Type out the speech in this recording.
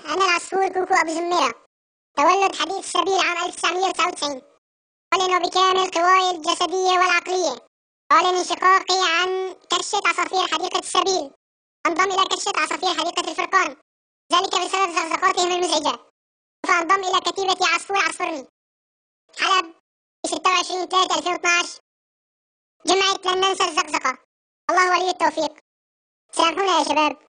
أنا العصفور كوكو أبو زميرة، تولد حديث السبيل عام 1999. أعلن بكامل قواي الجسدية والعقلية. أعلن انشقاقي عن كشة عصافير حديقة السبيل، أنضم إلى كشة عصافير حديقة الفرقان، ذلك بسبب زقزقاتهم المزعجة. فأنضم إلى كتيبة عصفور عصفرني. حلب 26/3/2012. جمعت لن ننسى الزقزقة. الله ولي التوفيق. سامحونا يا شباب.